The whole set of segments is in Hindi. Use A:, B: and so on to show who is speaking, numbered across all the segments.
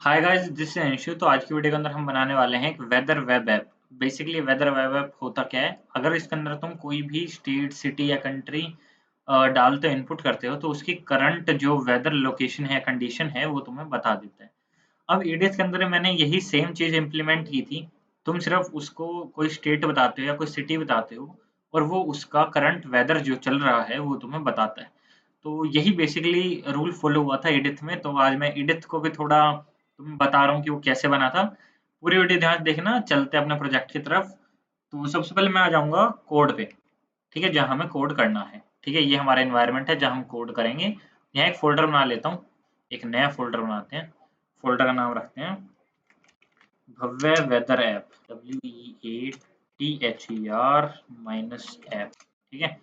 A: Hi guys, this is Anshu. तो आज की वीडियो के अंदर हम बनाने वाले हैं एक weather web app. Basically weather web app होता क्या है, अगर इसके अंदर तुम कोई भी स्टेट, सिटी या कंट्री डालते हो, इनपुट करते हो, तो उसकी करंट जो वेदर लोकेशन है, कंडीशन है, वो तुम्हें बता देता है। अब ईडीएस के अंदर मैंने यही सेम चीज इम्प्लीमेंट की थी। तुम सिर्फ उसको कोई स्टेट बताते हो या कोई सिटी बताते हो, और वो उसका करंट वेदर जो चल रहा है वो तुम्हें बताता है। तो यही बेसिकली रूल फॉलो हुआ था एडिथ में। तो आज मैं एडिथ को भी थोड़ा तुम्हें बता रहा हूँ कि वो कैसे बना था। पूरी वीडियो ध्यान से देखना। चलते हैं अपने प्रोजेक्ट की तरफ। तो सबसे पहले मैं आ जाऊंगा कोड पे। ठीक है, जहाँ हमें कोड करना है। ठीक है, ये हमारा एनवायरनमेंट है जहाँ हम कोड करेंगे। यहाँ एक फोल्डर बना लेता हूँ। एक नया फोल्डर बनाते हैं। फोल्डर का नाम रखते हैं भव्य वेदर ऐप, WEATHER -ऐप। ठीक है।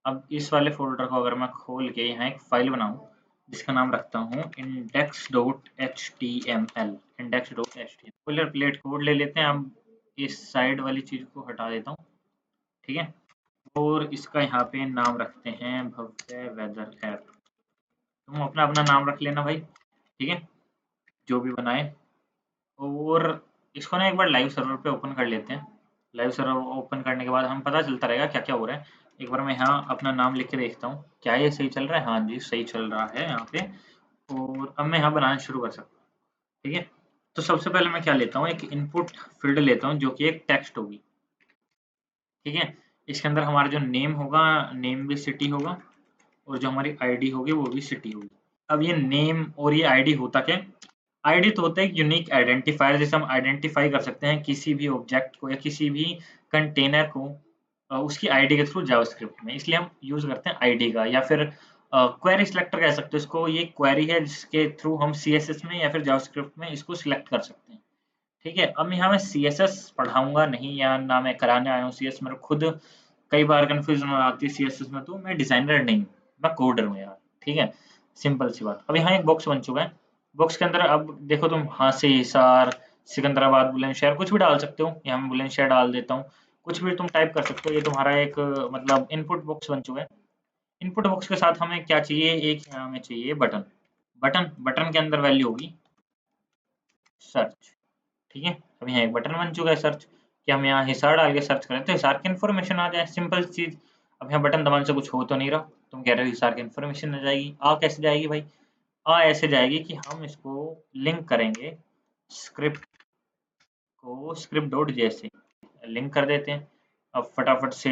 A: अब इस वाले फ़ोल्डर को अगर मैं खोल के यहाँ एक फ़ाइल बनाऊँ, जिसका नाम रखता हूँ index.html। index.html बोइलरप्लेट कोड ले लेते हैं। अब इस साइड वाली चीज़ को हटा देता हूँ। ठीक है। और इसका यहाँ पे नाम रखते हैं भव्य वेदर ऐप। तुम अपना अपना नाम रख लेना भाई। ठीक है, जो भी बनाए। और इसको ना एक बार लाइव सर्वर पे ओपन कर लेते हैं। लाइव सर्वर ओपन करने के बाद हमें पता चलता रहेगा क्या क्या हो रहा है। एक बार मैं यहाँ अपना नाम लिख के देखता हूँ, क्या ये सही चल रहा है। हाँ जी, सही चल रहा है यहाँ पे। और अब मैं यहाँ बनाना शुरू कर सकता हूँ। ठीक है। तो सबसे पहले मैं क्या लेता हूँ, एक इनपुट फील्ड लेता हूँ जो कि एक टेक्स्ट होगी। ठीक है। इसके अंदर हमारा जो नेम होगा, नेम भी सिटी होगा, और जो हमारी आईडी होगी वो भी सिटी होगी। अब ये नेम और ये आईडी होता क्या है? आईडी तो होता है एक यूनिक आइडेंटिफायर, जिसे हम आइडेंटिफाई कर सकते हैं किसी भी ऑब्जेक्ट को या किसी भी कंटेनर को उसकी आईडी के थ्रू जावास्क्रिप्ट में। इसलिए हम यूज करते हैं आईडी का, या फिर क्वेरी सिलेक्टर कह सकते हो इसको। ये क्वेरी है जिसके थ्रू हम सीएसएस में या फिर जावास्क्रिप्ट में इसको सिलेक्ट कर सकते हैं। ठीक है। अब यहाँ मैं सीएसएस पढ़ाऊंगा नहीं, या ना मैं कराने आया हूँ सीएस। मेरे खुद कई बार कंफ्यूजन आती है सीएसएस में। तो मैं डिजाइनर नहीं हूँ, मैं कोडर हूँ यार। ठीक है, सिंपल सी बात। अब यहाँ एक बॉक्स बन चुका है। बॉक्स के अंदर अब देखो, तुम हांसी, हिसार, सिकंदराबाद, बुलंदशहर कुछ भी डाल सकते हो। यहाँ मैं बुलंदशहर डाल देता हूँ। कुछ भी तुम टाइप कर सकते हो। ये तुम्हारा एक मतलब इनपुट बॉक्स बन चुका है। इनपुट बॉक्स के साथ हमें क्या चाहिए, एक यहाँ हमें चाहिए बटन। बटन के अंदर वैल्यू होगी सर्च। ठीक है। अब यहाँ एक बटन बन चुका है सर्च। कि हम यहाँ हिसार डाल के सर्च करें तो हिसार की इन्फॉर्मेशन आ जाए, सिंपल चीज। अब यहाँ बटन दबाने से कुछ हो तो नहीं रहा। तुम कह रहे हो हिसार की इन्फॉर्मेशन आ जाएगी। आ कैसे जाएगी भाई? आ ऐसे जाएगी कि हम इसको लिंक करेंगे स्क्रिप्ट को, स्क्रिप्ट डॉट जैसे लिंक कर देते हैं। अब फटाफट से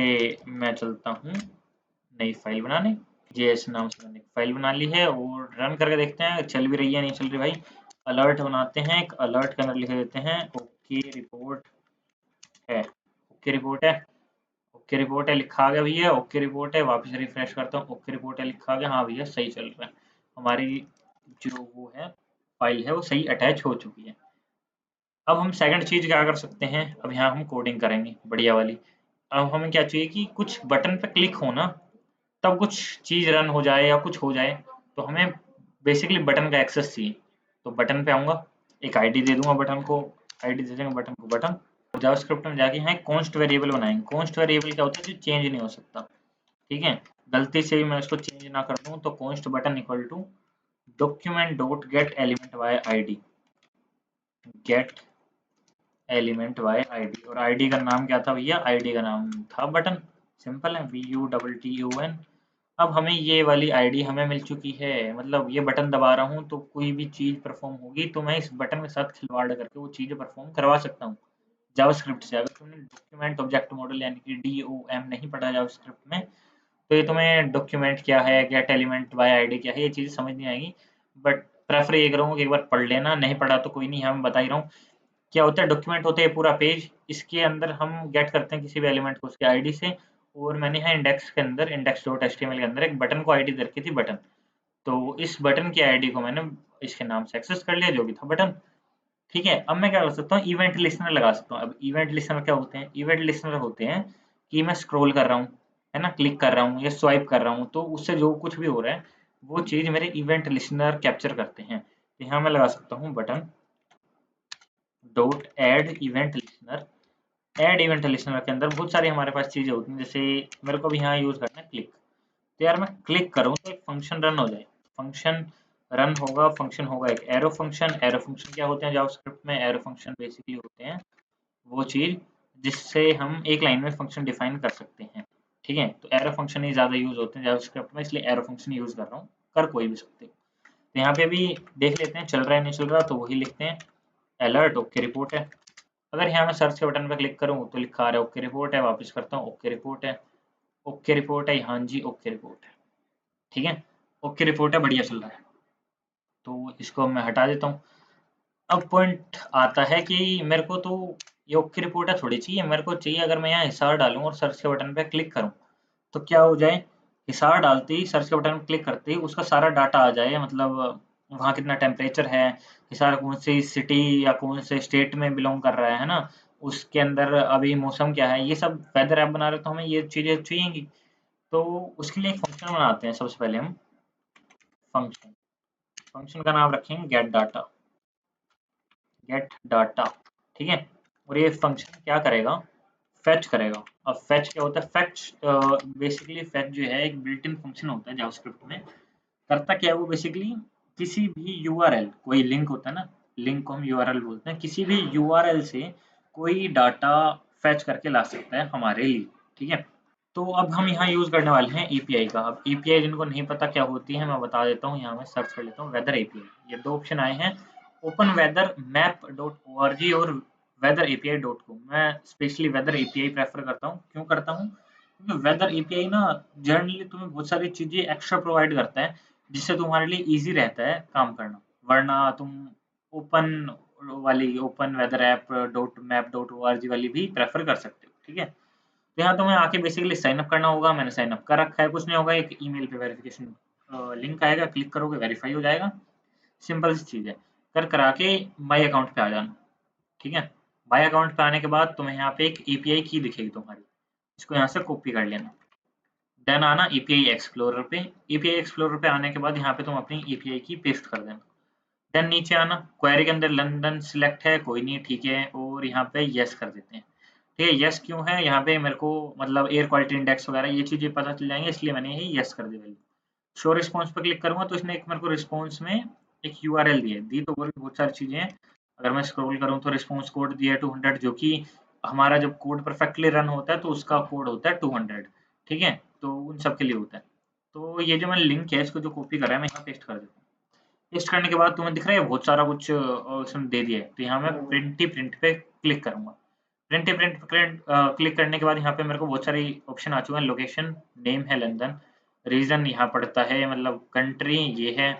A: मैं चलता हूँ नई फाइल बनाने। जेएस नाम से मैंने एक फाइल बना ली है, और रन करके देखते हैं चल भी रही है नहीं चल रही भाई। अलर्ट बनाते हैं, एक अलर्ट के अंदर लिख देते हैं ओके रिपोर्ट है। ओके रिपोर्ट है। ओके रिपोर्ट है लिखा आ गया भैया। ओके रिपोर्ट है। वापस रिफ्रेश करता हूँ। ओके रिपोर्ट है लिखा आ गया। हाँ भैया, सही चल रहा है। हमारी जो वो है फाइल है वो सही अटैच हो चुकी है। अब हम सेकंड चीज क्या कर सकते हैं, अब यहाँ हम कोडिंग करेंगे बढ़िया वाली। अब हमें क्या चाहिए कि कुछ बटन पे क्लिक हो ना, तब कुछ चीज रन हो जाए या कुछ हो जाए। तो हमें बेसिकली बटन का एक्सेस चाहिए। तो बटन पे आऊंगा, एक आईडी दे दूंगा बटन को। आईडी दे देंगे बटन को, बटन। जावास्क्रिप्ट में जाके यहाँ कॉन्स्ट वेरिएबल बनाएंगे। कॉन्स्ट वेरिएबल क्या होता है, जो चेंज नहीं हो सकता। ठीक है। गलती से भी मैं इसको चेंज ना कर दूं तो const button equal to document dot get element by ID. Get element by ID. और आईडी का नाम क्या था भैया? आईडी का नाम था बटन। सिंपल है, BUTTON। अब हमें ये वाली आईडी हमें मिल चुकी है। मतलब ये बटन दबा रहा हूँ तो कोई भी चीज परफॉर्म होगी, तो मैं इस बटन के साथ खिलवाड़ करके वो चीजें परफॉर्म करवा सकता हूँ जावास्क्रिप्ट से। अगर तुमने डॉक्यूमेंट ऑब्जेक्ट मॉडल यानी कि DOM नहीं पढ़ा जावास्क्रिप्ट में, तो ये तुम्हें डॉक्यूमेंट क्या है, गेट एलिमेंट बाय आईडी क्या है, ये चीजें समझ नहीं आएगी। बट प्रेफर ये करूंगा कि एक बार पढ़ लेना। नहीं पढ़ा तो कोई नहीं, यहाँ मैं बता ही रहा हूँ। क्या होता है, डॉक्यूमेंट होता है पूरा पेज। इसके अंदर हम गेट करते हैं किसी भी एलिमेंट को उसके आईडी से। और मैंने यहाँ इंडेक्स के अंदर index.html के अंदर एक बटन को आईडी दे रखी थी बटन। तो इस बटन की आईडी को मैंने इसके नाम से एक्सेस कर लिया, जो कि था बटन। ठीक है। अब मैं क्या कर सकता हूँ, इवेंट लिस्टनर लगा सकता हूँ। अब इवेंट लिस्टनर क्या होते हैं? इवेंट लिस्टनर होते हैं कि मैं स्क्रॉल कर रहा हूँ, है ना, क्लिक कर रहा हूँ या स्वाइप कर रहा हूँ, तो उससे जो कुछ भी हो रहा है वो चीज मेरे इवेंट लिस्टनर कैप्चर करते हैं। तो यहाँ मैं लगा सकता हूँ button dot add event listener. Add event listener के अंदर बहुत सारी हमारे पास चीजें होती हैं। जैसे मेरे को भी यहाँ यूज करना है क्लिक। तो यार मैं क्लिक करूँ तो एक फंक्शन रन हो जाए। फंक्शन रन होगा, फंक्शन होगा एक एरो फंक्शन। एरो फंक्शन क्या होते हैं जावास्क्रिप्ट में? एरो फंक्शन बेसिकली होते हैं वो चीज़ जिससे हम एक लाइन में फंक्शन डिफाइन कर सकते हैं। ठीक है, तो एरो फंक्शन ही ज़्यादा यूज़ होते हैं जावास्क्रिप्ट में, इसलिए एरो फंक्शन यूज़ कर रहा हूँ, कर कोई भी सकते हो। तो यहाँ पे अभी देख लेते हैं चल रहा है नहीं चल रहा, तो वही लिखते हैं अलर्ट ओके रिपोर्ट है। अगर यहाँ मैं सर्च के बटन पर क्लिक करूँ तो लिखा आ रहा है ओके रिपोर्ट है, वापस करता हूँ ओके रिपोर्ट है, ओके रिपोर्ट है, हाँ जी ओके रिपोर्ट है। ठीक है, ओके रिपोर्ट है, बढ़िया चल रहा है। तो इसको मैं हटा देता हूँ। अब पॉइंट आता है कि मेरे को तो ये ओके रिपोर्ट है थोड़ी चाहिए, मेरे को चाहिए अगर मैं यहाँ हिसार डालूँ और सर्च के बटन पे क्लिक करूँ तो क्या हो जाए, हिसार डालते ही सर्च के बटन पे क्लिक करते ही उसका सारा डाटा आ जाए, मतलब वहाँ कितना टेम्परेचर है, हिसार कौन सी सिटी या कौन से स्टेट में बिलोंग कर रहा है ना, उसके अंदर अभी मौसम क्या है, ये सब वेदर ऐप बना रहे तो हमें ये चीज़ें चाहिएंगी। तो उसके लिए एक फंक्शन बनाते हैं सबसे पहले हम। फंक्शन फंक्शन का नाम रखेंगे गेट डाटा, गेट डाटा। ठीक है, और ये फंक्शन क्या करेगा, फेच करेगा। अब फेच क्या होता है, फेच बेसिकली फेच जो है एक बिल्ट इन फंक्शन होता है जावास्क्रिप्ट में। करता क्या है वो, बेसिकली किसी भी यूआरएल, कोई लिंक होता है ना, लिंक को हम यूआरएल बोलते हैं, किसी भी यूआरएल से कोई डाटा फेच करके ला सकता है हमारे लिए। ठीक है, तो अब हम यहाँ यूज़ करने वाले हैं एपीआई का। अब एपीआई जिनको नहीं पता क्या होती है मैं बता देता हूँ, यहाँ मैं सर्च कर लेता हूँ वेदर एपीआई। ये दो ऑप्शन आए हैं, open weather map dot O R G और वेदर एपीआई डॉट कॉम। मैं स्पेशली वेदर एपीआई प्रेफर करता हूँ। क्यों करता हूँ? क्योंकि वेदर एपीआई ना जनरली तुम्हें बहुत सारी चीज़ें एक्स्ट्रा प्रोवाइड करता है जिससे तुम्हारे लिए ईजी रहता है काम करना। वरना तुम ओपन वाली open weather app dot map dot O R G वाली भी प्रेफर कर सकते हो। ठीक है, तो यहाँ तुम्हें आके बेसिकली साइन अप करना होगा। मैंने साइन अप कर रखा है, कुछ नहीं होगा, एक ईमेल पे वेरिफिकेशन लिंक आएगा, क्लिक करोगे वेरीफाई हो जाएगा। सिंपल सी चीज़ है, कर करा के माई अकाउंट पे आ जाना। ठीक है, माई अकाउंट पे आने के बाद तुम्हें यहाँ पे एक एपीआई की दिखेगी तुम्हारी, इसको यहाँ से कॉपी कर लेना। देन आना एपीआई एक्सप्लोरर पे। एपीआई एक्सप्लोरर पे आने के बाद यहाँ पे तुम अपनी एपीआई की पेस्ट कर देना। देन नीचे आना, क्वेरी के अंदर लंदन सिलेक्ट है, कोई नहीं, ठीक है, और यहाँ पे यस कर देते हैं। ठीक है, यस क्यों है, यहाँ पे मेरे को मतलब एयर क्वालिटी इंडेक्स वगैरह ये चीज़ें पता चल जाएंगे, इसलिए मैंने यही यस कर दी वैल्यू। शो रिस्पॉन्स पे क्लिक करूंगा तो इसने एक मेरे को रिस्पॉन्स में एक यूआरएल दी तो और भी बहुत सारी चीज़ें हैं। अगर मैं स्क्रॉल करूँ तो रिस्पॉन्स कोड दिया है 200, जो कि हमारा जब कोड परफेक्टली रन होता है तो उसका कोड होता है 200। ठीक है, तो उन सब के लिए होता है। तो ये जो मैंने लिंक है इसको जो कॉपी करा है मैं यहाँ पेस्ट कर देता हूँ। पेस्ट करने के बाद तुम्हें दिख रहा है बहुत सारा कुछ उसने दे दिया है, तो यहाँ मैं प्रिंट ही प्रिंट पे क्लिक करूंगा। प्रिंट ही प्रिंट क्लिक करने के बाद यहाँ पे मेरे को बहुत सारी ऑप्शन आ चुके हैं। लोकेशन नेम है लंदन, रीजन यहाँ पड़ता है मतलब कंट्री ये है,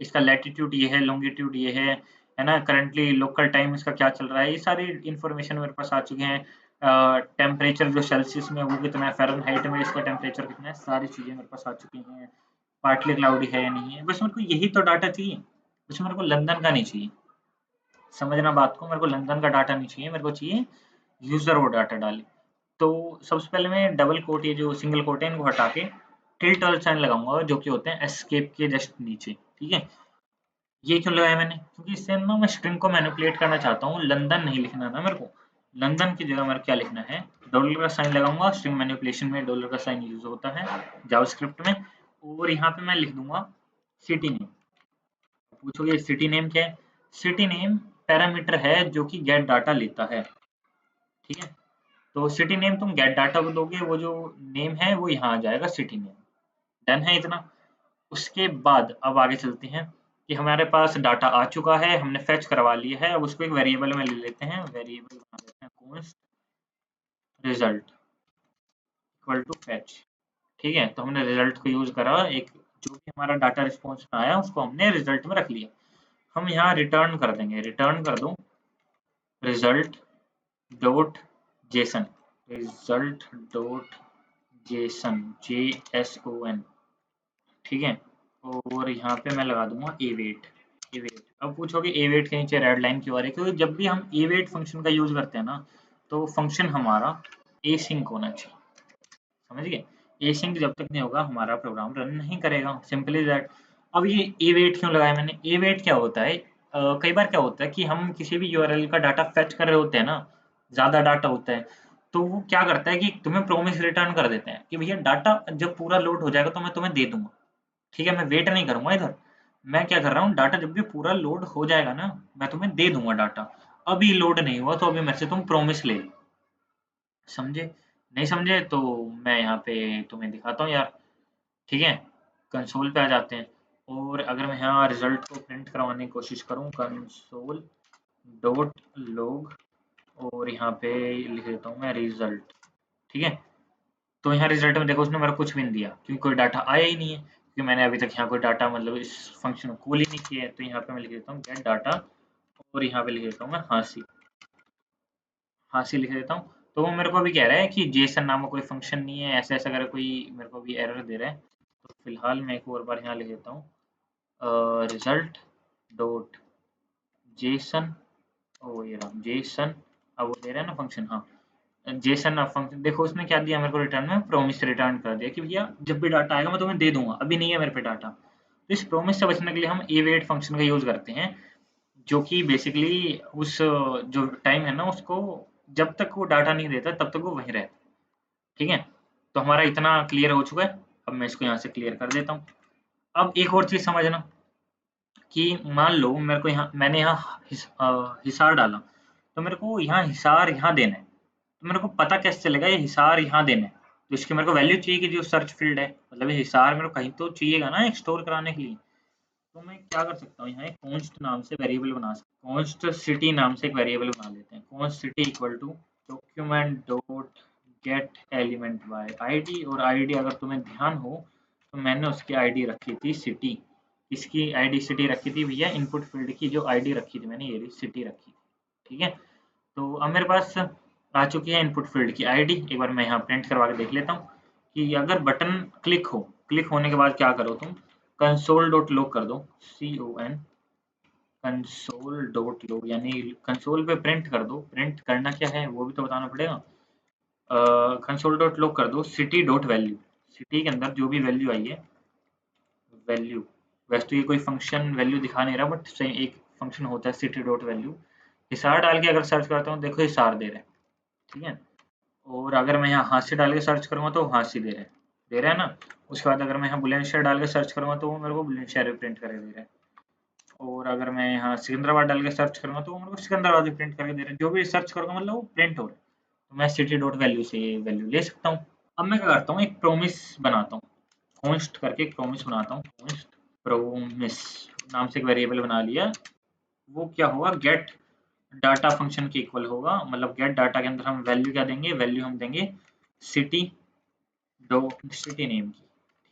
A: इसका लैटिट्यूड ये है, लॉन्गिट्यूड ये है ना, करंटली लोकल टाइम इसका क्या चल रहा है, ये सारी इन्फॉर्मेशन मेरे पास आ चुके हैं। टेम्परेचर जो सेल्सियस में वो कितना है, फ़ारेनहाइट में इसका टेम्परेचर कितना है, सारी चीज़ें मेरे पास आ चुकी हैं। पार्टली क्लाउडी है या नहीं है, बस मेरे को यही तो डाटा चाहिए। बस मेरे को लंदन का नहीं चाहिए, समझना बात को, मेरे को लंदन का डाटा नहीं चाहिए, मेरे को चाहिए यूज़र वो डाटा डाले। तो सबसे पहले मैं डबल कोट, ये जो सिंगल कोट है इनको हटा के टिल्ट वाला साइन लगाऊंगा जो कि होते हैं एस्केप के जस्ट नीचे। ठीक है, ये क्यों लगाया मैंने, क्योंकि इससे ना मैं स्ट्रिंग को मैनिपुलेट करना चाहता हूँ, लंदन नहीं लिखना ना मेरे को। लंदन की जगह मेरे क्या लिखना है, डॉलर का साइन लगाऊंगा। स्ट्रिंग मैनिपुलेशन में डॉलर का साइन यूज होता है जावास्क्रिप्ट में। और यहाँ पे मैं लिख दूंगा सिटी नेम। पूछोगे सिटी नेम क्या है, सिटी नेम पैरामीटर है जो कि गेट डाटा लेता है। ठीक है, तो सिटी नेम तुम गेट डाटा को दोगे, वो जो नेम है वो यहाँ आ जाएगा सिटी नेम। डन है इतना। उसके बाद अब आगे चलते हैं कि हमारे पास डाटा आ चुका है, हमने फेच करवा लिया है। अब उसको एक वेरिएबल में ले लेते हैं, वेरिएबल बना देते हैं const result equal to fetch. ठीक है, तो हमने रिजल्ट को यूज करा, एक जो भी हमारा डाटा रिस्पॉन्स में आया उसको हमने रिजल्ट में रख लिया। हम यहाँ रिटर्न कर देंगे, रिटर्न कर दो result dot JSON, result dot JSON JSON। ठीक है, और यहाँ पे मैं लगा दूंगा एवेट। एवेट, अब पूछोगे एवेट के नीचे रेड लाइन क्यों आ रही है, क्योंकि जब भी हम एवेट फंक्शन का यूज करते हैं ना तो फंक्शन हमारा एसिंक होना चाहिए। समझ गए, एसिंक जब तक नहीं होगा हमारा प्रोग्राम रन नहीं करेगा, सिंपल इज दैट। अब ये एवेट क्यों लगाया मैंने, एवेट क्या होता है, कई बार क्या होता है कि हम किसी भी यूआरएल का डाटा फेच कर रहे होते हैं ना, ज्यादा डाटा होता है, तो वो क्या करता है कि तुम्हें प्रोमिस रिटर्न कर देते हैं कि भैया डाटा जब पूरा लोड हो जाएगा तो मैं तुम्हें दे दूंगा। ठीक है, मैं वेट नहीं करूंगा इधर, मैं क्या कर रहा हूँ, डाटा जब भी पूरा लोड हो जाएगा ना, मैं तुम्हें दे दूंगा डाटा। अभी लोड नहीं हुआ तो अभी मेरे से तुम प्रोमिस ले लो। समझे? नहीं समझे तो मैं यहाँ पे तुम्हें दिखाता हूँ यार। ठीक है, कंसोल पे आ जाते हैं, और अगर मैं यहाँ रिजल्ट को प्रिंट करवाने की कोशिश करूँ, कंसोल डॉट लॉग, और यहाँ पे लिख देता हूँ मैं रिजल्ट। ठीक है, तो यहाँ रिजल्ट में देखो उसने मेरा कुछ भी नहीं दिया, क्योंकि कोई डाटा आया ही नहीं है, क्योंकि मैंने अभी तक यहाँ कोई डाटा मतलब इस फंक्शन को कॉल ही नहीं किया है। तो यहाँ पे मैं लिख देता हूँ गेट डाटा, और यहाँ पे लिख देता हूँ मैं हासिल। हासिल लिख देता हूँ। तो वो मेरे को अभी कह रहा है कि जेसन नामक कोई फंक्शन नहीं है, ऐसा ऐसा अगर कोई मेरे को भी एरर दे रहा है। तो फिलहाल मैं एक और बार यहाँ लिख देता हूँ रिजल्ट डॉट जेसन, ओ ये रहा जेसन। अब वो दे रहा है ना फंक्शन, हाँ जेसन अब फंक्शन देखो उसने क्या दिया मेरे को रिटर्न में, प्रॉमिस रिटर्न कर दिया कि भैया जब भी डाटा आएगा मैं तुम्हें दे दूंगा, अभी नहीं है मेरे पे डाटा। तो इस प्रॉमिस से बचने के लिए हम अवेट फंक्शन का यूज करते हैं, जो कि बेसिकली उस जो टाइम है ना उसको, जब तक वो डाटा नहीं देता तब तक वो वहीं रहता है। ठीक है, तो हमारा इतना क्लियर हो चुका है। अब मैं इसको यहाँ से क्लियर कर देता हूँ। अब एक और चीज समझना कि मान लो मेरे को यहाँ मैंने यहाँ हिसार डाला, तो मेरे को यहाँ हिसार यहाँ देना है। तो मेरे को पता कैसे चलेगा ये हिसार यहाँ देना है? तो इसकी मेरे को वैल्यू चाहिए कि जो सर्च फील्ड है, मतलब ये हिसार मेरे को कहीं तो चाहिएगा ना एक स्टोर कराने के लिए। तो मैं क्या कर सकता हूँ, यहाँ एक कॉन्स्ट नाम से वेरिएबल बना सकता हूँ, कॉन्स्ट सिटी नाम से एक वेरिएबल बना लेते हैं। Const city equal to document dot get element by ID, और आईडी अगर तुम्हें ध्यान हो तो मैंने उसकी आईडी रखी थी सिटी। इसकी आईडी सिटी रखी थी भैया, इनपुट फील्ड की जो आईडी रखी थी मैंने ये सिटी रखी थी। ठीक है, तो अब मेरे पास आ चुकी है इनपुट फील्ड की आईडी। एक बार मैं यहाँ प्रिंट करवा के देख लेता हूँ कि अगर बटन क्लिक हो, क्लिक होने के बाद क्या करो तुम, कंसोल डॉट लॉग कर दो, CON कंसोल डॉट लॉग, यानी कंसोल पे प्रिंट कर दो। प्रिंट करना क्या है वो भी तो बताना पड़ेगा। कंसोल डॉट लॉग कर दो सिटी डॉट वैल्यू, सिटी के अंदर जो भी वैल्यू आई है, वैल्यू। वैसे तो ये कोई फंक्शन वैल्यू दिखा नहीं रहा, बट सही एक फंक्शन होता है सिटी डॉट वैल्यू। हिसार डाल के अगर सर्च करता हूँ देखो हिसार दे रहा है। ठीक है, और अगर मैं यहाँ हाथ से डाल के सर्च करूँगा तो हाथ से दे रहा है ना। उसके बाद अगर मैं यहाँ बुलंदशहर डाल के सर्च करूँगा तो वो मेरे को बुलंदशहर प्रिंट करके दे रहा है। और अगर मैं यहाँ सिकंदराबाद डाल के सर्च करूँगा तो वो मेरे को सिकंदराबाद भी प्रिंट करके दे रहा है। जो भी सर्च करूँगा मतलब वो प्रिंट हो रहा है। तो मैं सिटी डॉट वैल्यू से ये वैल्यू ले सकता हूँ। अब मैं क्या करता हूँ, एक प्रोमिस बनाता हूँ, कॉन्स्ट करके एक प्रोमिस बनाता हूँ। कॉन्स्ट प्रोमिस नाम से एक वेरिएबल बना लिया। वो क्या होगा, गेट डाटा फंक्शन के इक्वल होगा, मतलब गेट डाटा के अंदर हम वैल्यू क्या देंगे, वैल्यू हम देंगे सिटी दो सिटी नेम की।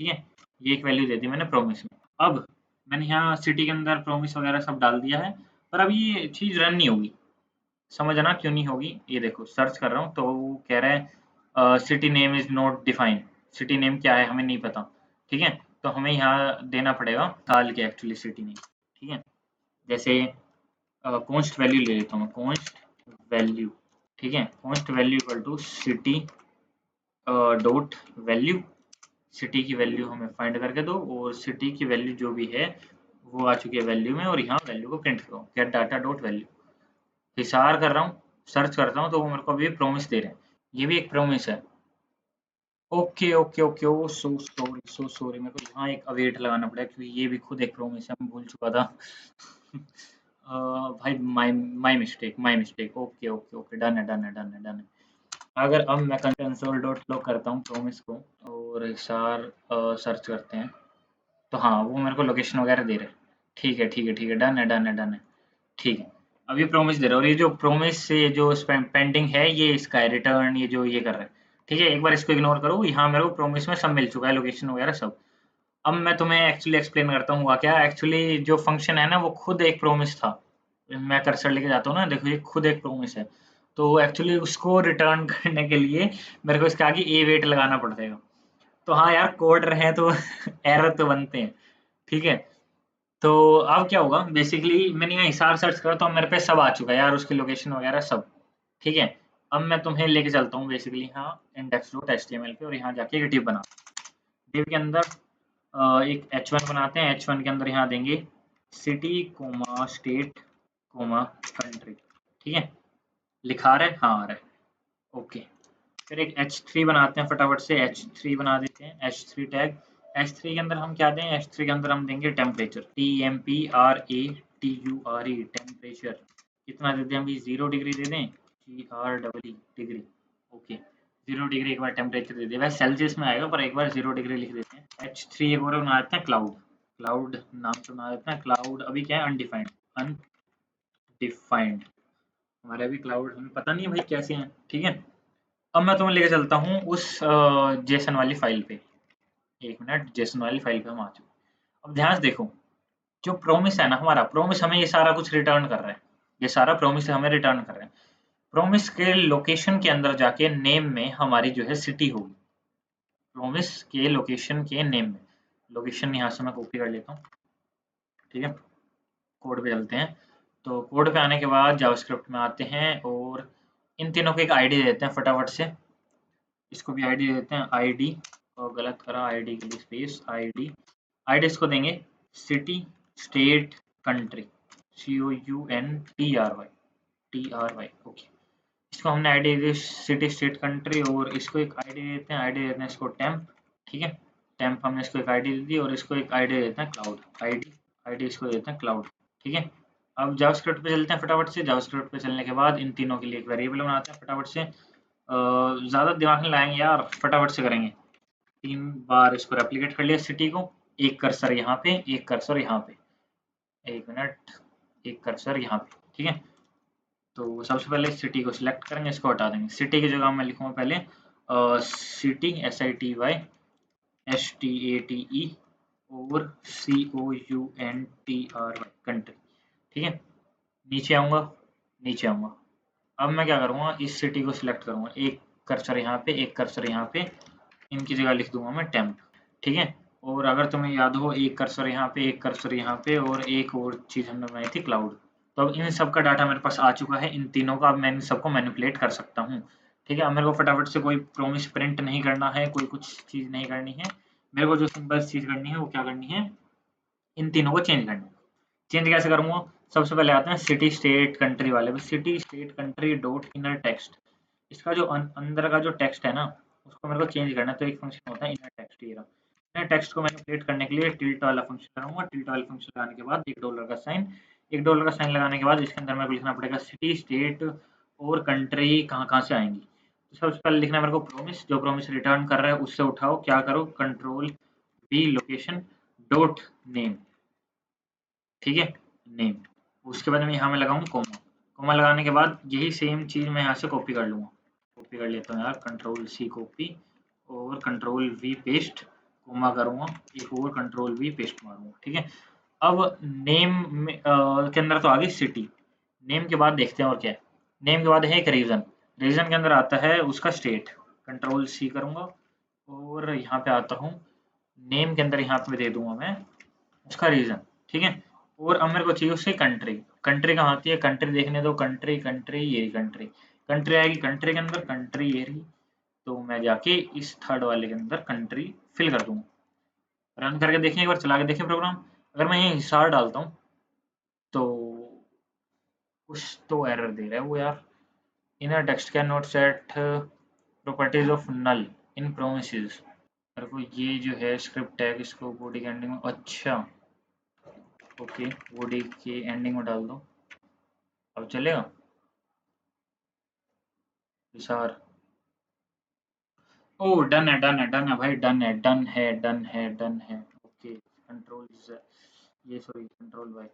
A: ठीक है, ये एक वैल्यू दे दी मैंने प्रोमिस में। अब मैंने यहाँ सिटी के अंदर प्रोमिस वगैरह सब डाल दिया है, पर अब ये चीज़ रन नहीं होगी। समझना क्यों नहीं होगी, ये देखो सर्च कर रहा हूँ तो वो कह रहा है city name is not defined. City name क्या है हमें नहीं पता। ठीक है, तो हमें यहाँ देना पड़ेगा साल के एक्चुअली सिटी नेम। ठीक है, जैसे कॉन्स्ट वैल्यू ले लेता हूँ, कॉन्स्ट वैल्यू। ठीक है, const value equal to city dot value. City की वैल्यू हमें फाइंड करके दो, और सिटी की वैल्यू जो भी है वो आ चुकी है वैल्यू में, और यहाँ वैल्यू को प्रिंट करो, gate data dot value. Hisar कर रहा हूँ, सर्च करता हूँ तो वो मेरे को अभी प्रोमिस दे रहे हैं। ये भी एक प्रोमिस है। ओके ओके ओके, ओ सो सॉरी सो सॉरी, मेरे को यहाँ एक अवेट लगाना पड़ेगा क्योंकि ये भी खुद एक प्रोमिस है, मैं भूल चुका था। भाई my mistake. Okay okay okay, done है डन है डन है डन है। अगर अब मैं कंसोल डॉट लॉग करता हूँ प्रोमिस को, और हिसार सर्च करते हैं, तो हाँ वो मेरे को लोकेशन वगैरह दे रहे हैं। ठीक है ठीक है ठीक है, डन है डन है डन है। ठीक है, अब ये प्रोमिस दे रहा है, और ये जो प्रोमिस से जो पेंडिंग है ये इसका है रिटर्न, ये जो ये कर रहा है। ठीक है, एक बार इसको इग्नोर करो, यहाँ मेरे को प्रोमिस में सब मिल चुका है, लोकेशन वगैरह सब। अब मैं तुम्हें एक्चुअली एक्सप्लेन करता हूँ हुआ क्या। एक्चुअली जो फंक्शन है ना वो खुद एक प्रोमिस था। मैं कर्सर लेके जाता हूँ ना, देखो ये खुद एक प्रोमिस है। तो एक्चुअली उसको रिटर्न करने के लिए मेरे को इसके आगे ए वेट लगाना पड़ेगा। तो हाँ यार, कोड रहे तो एरर तो बनते हैं। ठीक है, तो अब क्या होगा, बेसिकली मैंने यहाँ हिसार सर्च करा तो मेरे पे सब आ चुका है यार, उसकी लोकेशन वगैरह सब। ठीक है, अब मैं तुम्हें लेके चलता हूँ बेसिकली यहाँ index.html पे, और यहाँ जाके एक डिव बना। डिव के अंदर एक h1 बनाते हैं। h1 के अंदर यहाँ देंगे city comma state comma country. ठीक है, लिखा रहा है, हाँ आ रहा है। ओके, फिर एक h3 बनाते हैं, फटाफट से h3 बना देते हैं, h3 टैग। H3 के अंदर हम क्या दें, H3 के अंदर हम देंगे टेम्परेचर, TMPRATURE, टेम्परेचर। कितना दे दें अभी, 0 डिग्री दे दें, GREE डिग्री। ओके, 0 डिग्री एक बार टेम्परेचर दे दें, वैसे सेल्सियस में आएगा पर एक बार 0 डिग्री लिख देते हैं। H3 एक बार बना देते हैं क्लाउड, क्लाउड नाम से बना देते हैं क्लाउड। अभी क्या है, अनडिफाइंड, अनडिफाइंड हमारे अभी क्लाउड, हमें पता नहीं है भाई कैसे हैं, ठीक है। अब मैं तुम्हें लेके चलता हूँ उस जेसन वाली फाइल पे। एक मिनट, जेसन वाली फाइल पे हम आ चुके। अब ध्यान से देखो, जो प्रोमिस है ना हमारा, प्रोमिस हमें ये सारा कुछ रिटर्न कर रहा है, ये सारा प्रोमिस हमें रिटर्न कर रहे हैं। प्रोमिस के लोकेशन के अंदर जाके नेम में हमारी जो है सिटी होगी, प्रोमिस के लोकेशन के नेम में। लोकेशन यहाँ से मैं कॉपी कर लेता हूँ, ठीक है। कोड पे चलते हैं, तो कोड पे आने के बाद जावास्क्रिप्ट में आते हैं और इन तीनों को एक आईडी देते हैं फटाफट से। इसको भी आईडी देते हैं, आईडी, और गलत करा, आईडी के लिए स्पेस आईडी। आईडी इसको देंगे city state country, COUNTRY, okay. इसको हमने आईडी दी सिटी स्टेट कंट्री, और इसको एक आईडी देते हैं, आईडी देते हैं इसको टेम्प, ठीक है। टेम्प हमने इसको एक आईडी दे दी, और इसको एक आईडी देते हैं क्लाउड, आईडी, आईडी इसको देते हैं क्लाउड, ठीक है। अब जावास्क्रिप्ट पे चलते हैं फटाफट से। जावास्क्रिप्ट पे चलने के बाद इन तीनों के लिए एक वेरिएबल बनाते हैं फटाफट से। ज़्यादा दिमाग नहीं लगाएंगे यार, फटाफट से करेंगे। 3 बार इसको रेप्लिकेट कर लिया सिटी को, एक कर्सर यहाँ पे, एक कर्सर यहाँ पे, एक मिनट, एक कर्सर यहाँ पे, ठीक है। तो सबसे पहले सिटी को सिलेक्ट करेंगे, इसको हटा देंगे। सिटी की जगह मैं लिखूंगा पहले सिटी, SITY, और COUNTRY, कंट्री, ठीक है। नीचे आऊंगा, नीचे आऊंगा। अब मैं क्या करूंगा, इस सिटी को सिलेक्ट करूंगा, एक कर्सर यहाँ पे, एक कर्सर यहाँ पे, इनकी जगह लिख दूंगा मैं टेम्प, ठीक है। और अगर तुम्हें याद हो, एक कर्सर यहाँ पे, एक कर्सर यहाँ पे, और एक और चीज़ हमने बनाई थी क्लाउड। तो अब इन सब का डाटा मेरे पास आ चुका है, इन तीनों का। अब मैं इन सबको मैनिपुलेट कर सकता हूँ, ठीक है। अब मेरे को फटाफट से कोई प्रोमिस प्रिंट नहीं करना है, कोई कुछ चीज़ नहीं करनी है। मेरे को जो सिंपल चीज़ करनी है वो क्या करनी है, इन तीनों को चेंज करना है। चेंज कैसे करूँगा, सबसे पहले आते हैं सिटी स्टेट कंट्री वाले पे, city state country dot inner text. इसका जो अंदर का जो टेक्स्ट है ना, उसको मेरे को चेंज करना है। तो एक फंक्शन होता है इनर टेक्स्ट, ये रहा। इनर टेक्स्ट को मैनिपुलेट करने के लिए टिल्ट वाला फंक्शन लगाऊंगा। टिल्ट वाला फंक्शन लगाने के बाद एक डॉलर का साइन, एक डॉलर का साइन लगाने के बाद इसके अंदर मेरे को लिखना पड़ेगा सिटी स्टेट और कंट्री कहाँ कहाँ से आएंगी। तो सबसे पहले लिखना है मेरे को प्रोमिस, जो प्रोमिस रिटर्न कर रहा है उससे उठाओ, क्या करो, control V location dot name, ठीक है, नेम। उसके बाद में यहाँ मैं लगाऊंगा कोमा, कोमा लगाने के बाद यही सेम चीज़ मैं यहाँ से कॉपी कर लूँगा। कॉपी कर लेता हूँ यार, कंट्रोल C कॉपी, और कंट्रोल V पेस्ट, कोमा करूँगा, एक और कंट्रोल V पेस्ट मारूंगा, ठीक है। अब नेम में के अंदर तो आ गई सिटी। नेम के बाद देखते हैं और क्या है। नेम के बाद है एक रीजन, रीजन के अंदर आता है उसका स्टेट, कंट्रोल C करूँगा, और यहाँ पे आता हूँ नेम के अंदर, यहाँ पे दे दूंगा मैं उसका रीजन, ठीक है। और अब मेरे को चाहिए उसकी कंट्री, कंट्री कहाँ आती है, कंट्री देखने दो, कंट्री, कंट्री, ये रही कंट्री, कंट्री आएगी कंट्री के अंदर, कंट्री ये रही। तो मैं जाके इस थर्ड वाले के अंदर कंट्री फिल कर दूंगा। रन करके देखें, एक बार चला के देखें प्रोग्राम। अगर मैं ये हिसार डालता हूँ तो कुछ तो एरर दे रहा है वो यार। Inner text cannot set properties of null in promises. मेरे को ये जो है स्क्रिप्ट टैग, इसको बॉडी के एंडिंग में, अच्छा ओके, बॉडी के एंडिंग में डाल दो, अब चलेगा विसार। ओ डन है, डन है, डन है भाई, डन है, डन है, डन है, डन है, ओके। कंट्रोल, ये सॉरी, कंट्रोल भाई,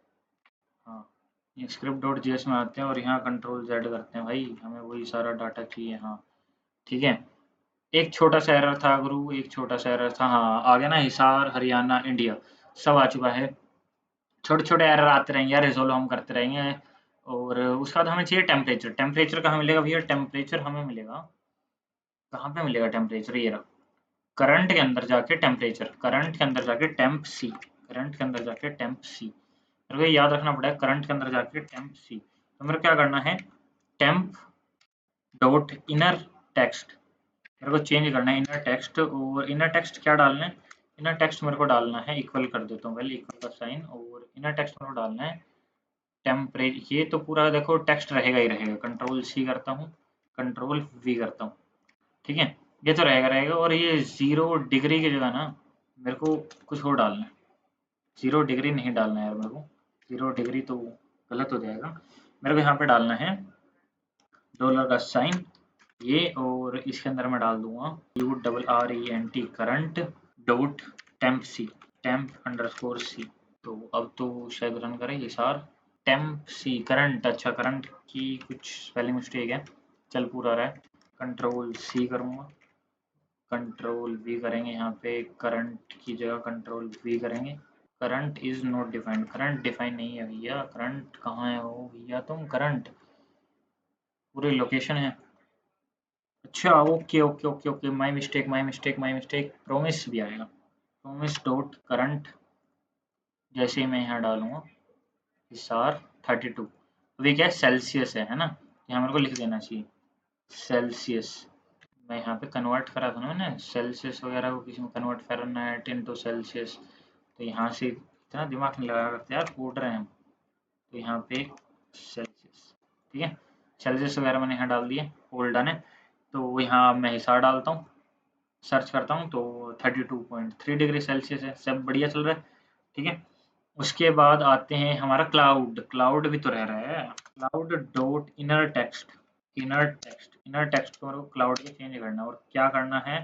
A: हाँ, ये स्क्रिप्ट डॉट जेएस में आते हैं और यहाँ कंट्रोल जेड करते हैं भाई, हमें वही सारा डाटा चाहिए, हाँ, ठीक है। एक छोटा सा एरर था गुरु, एक छोटा सा एरर था, हाँ आ गया ना, हिसार, हरियाणा, इंडिया, सब आ चुका है। छोटे छोटे एरर आते रहेंगे यार, रिजोल्व हम करते रहेंगे। और उसके बाद हमें चाहिए टेम्परेचर। टेम्परेचर कहाँ मिलेगा भैया, टेम्परेचर हमें मिलेगा, कहाँ पे मिलेगा टेम्परेचर, ये रहा, करंट के अंदर जाके टेम्परेचर, करंट के अंदर जाके टेम्प सी, करंट के अंदर जाके टेम्प सी। मेरे को याद रखना पड़ेगा, करंट के अंदर जाके टेम्प सी। तो मेरे को क्या करना है, टेम्प डॉट इनर टेक्स्ट, मेरे को चेंज करना है इनर टेक्स्ट। और इनर टेक्स्ट क्या डालना है, इनर टेक्स्ट मेरे को डालना है, इक्वल कर देता हूँ पहले, इक्वल का साइन, और इनर टेक्स्ट मेरे को डालना है टेम्परेचर। ये तो पूरा देखो टेक्स्ट रहेगा ही रहेगा, कंट्रोल C करता हूँ, कंट्रोल V करता हूँ, ठीक है। ये तो रहेगा रहेगा। और ये 0 डिग्री की जगह ना मेरे को कुछ और डालना है, 0 डिग्री नहीं डालना है यार मेरे को, 0 डिग्री तो गलत हो जाएगा। मेरे को यहाँ पे डालना है डॉलर का साइन ये, और इसके अंदर मैं डाल दूंगा URRENT करंट डॉट टेम्प सी, टेम्प अंडरस्कोर सी। तो अब तो शायद रन करें ये सार, टेम्प सी करंट, अच्छा करंट की कुछ स्पेलिंग मिस्टेक है, चल पूरा रहा है। कंट्रोल सी करूँगा, कंट्रोल वी करेंगे, यहाँ पे करंट की जगह कंट्रोल वी करेंगे। Current is not defined, current define नहीं है भैया, करंट कहाँ है वो भैया, तुम करंट पूरी लोकेशन है। अच्छा okay okay okay okay, my mistake my mistake my mistake, promise भी आएगा, प्रोमिस डॉट करंट, जैसे ही मैं यहाँ डालूंगा हिसार 32, अभी क्या है सेल्सियस है ना, यहाँ मेरे को लिख देना चाहिए सेल्सियस। मैं यहाँ पे कन्वर्ट करा था ना मैंने सेल्सियस वगैरह को, किसी में कन्वर्ट फ़ारेनहाइट इनटू सेल्सियस, तो यहाँ से इतना दिमाग नहीं लगा करते यार, कोड रहे हैं हम। तो यहाँ पे सेल्सियस, ठीक है, सेल्सियस वगैरह मैंने यहाँ डाल दिए, होल्ड डन है। तो यहाँ मैं हिसार डालता हूँ, सर्च करता हूँ, तो 32.3 डिग्री सेल्सियस है, सब बढ़िया चल रहा है, ठीक है। उसके बाद आते हैं हमारा क्लाउड, क्लाउड भी तो रह रहा है, cloud dot inner text, inner text, inner text को क्लाउड के चेंज करना है, और क्या करना है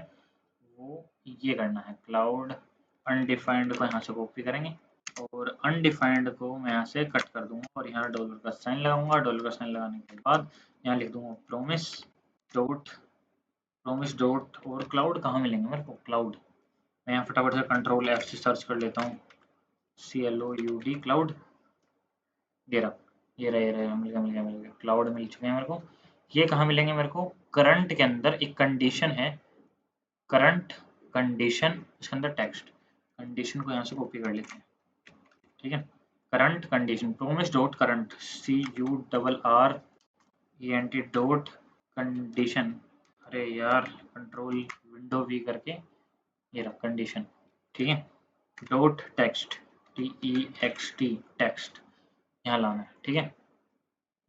A: वो ये करना है, क्लाउड अनडिफाइंड को यहाँ से कॉपी करेंगे, और अनडिफाइंड को मैं यहाँ से कट कर दूंगा, और यहाँ डॉलर का साइन लगाऊंगा, डॉलर का साइन लगाने के बाद यहाँ लिख दूंगा प्रोमिस डॉट, प्रोमिस डॉट, और क्लाउड कहाँ मिलेंगे मेरे को, क्लाउड मैं यहाँ फटाफट से कंट्रोल F से सर्च कर लेता हूँ, CLOUD क्लाउड, ये रहा, ये रहा, ये रहा, मिल गया मिल गया मिल गया, क्लाउड मिल चुके हैं मेरे को। ये कहाँ मिलेंगे मेरे को, करंट के अंदर एक कंडीशन है, करंट कंडीशन, इसके अंदर टेक्स्ट, कंडीशन को यहाँ से कॉपी कर लेते हैं, ठीक है। Current condition promise dot current CURRENT dot condition, अरे यार कंट्रोल विंडो वी करके ये रहा कंडीशन, ठीक है, डॉट टेक्स्ट TEXT टेक्स्ट यहाँ लाना है, ठीक है।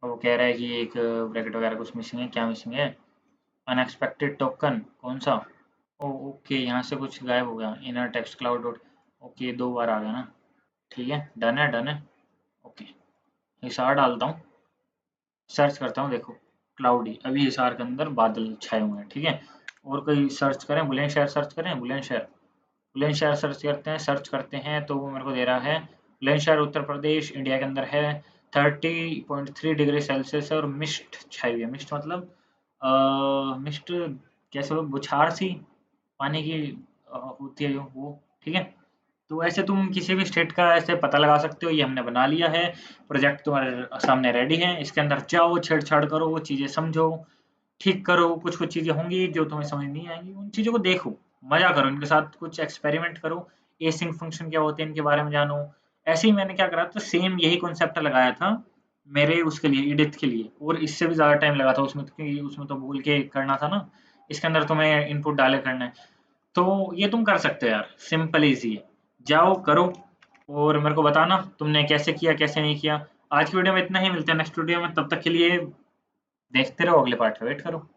A: वो कह रहा है कि एक ब्रैकेट वगैरह कुछ मिसिंग है, क्या मिसिंग है, अनएक्सपेक्टेड टोकन कौन सा, ओ ओके यहाँ से कुछ गायब हो गया, inner text cloud dot, okay 2 बार आ गया ना, ठीक है डन है डन है, ओके हिसार डालता हूँ, सर्च करता हूँ, देखो क्लाउडी, अभी हिसार के अंदर बादल छाए हुए हैं, ठीक है। और कोई सर्च करें, बुलंदशहर सर्च करें, बुलंदशहर, बुलंदशहर सर्च करते हैं तो वो मेरे को दे रहा है बुलंदशहर उत्तर प्रदेश इंडिया के अंदर है, 30.3 डिग्री सेल्सियस है, और मिस्ट छाई हुई है, मिस्ट मतलब मिस्ट कैसे बोलो, बुछार सी पानी की होती है जो वो, ठीक है। तो ऐसे तुम किसी भी स्टेट का ऐसे पता लगा सकते हो, ये हमने बना लिया है, प्रोजेक्ट तुम्हारे सामने रेडी है, इसके अंदर जाओ छेड़छाड़ करो, वो चीज़ें समझो, ठीक करो, कुछ कुछ चीज़ें होंगी जो तुम्हें समझ नहीं आएंगी, उन चीज़ों को देखो, मजा करो इनके साथ, कुछ एक्सपेरिमेंट करो, एसिंक फंक्शन क्या होते हैं इनके बारे में जानो। ऐसे ही मैंने क्या करा था, सेम यही कॉन्सेप्ट लगाया था मेरे उसके लिए, एडिट के लिए, और इससे भी ज़्यादा टाइम लगा था उसमें, क्योंकि उसमें तो बोल के करना था ना, इसके अंदर तुम्हें इनपुट डाले करना है। तो ये तुम कर सकते हो यार, सिंपल ईजी है, जाओ करो, और मेरे को बताना तुमने कैसे किया कैसे नहीं किया। आज की वीडियो में इतना ही, मिलते हैं नेक्स्ट वीडियो में, तब तक के लिए देखते रहो, अगले पार्ट का वेट करो।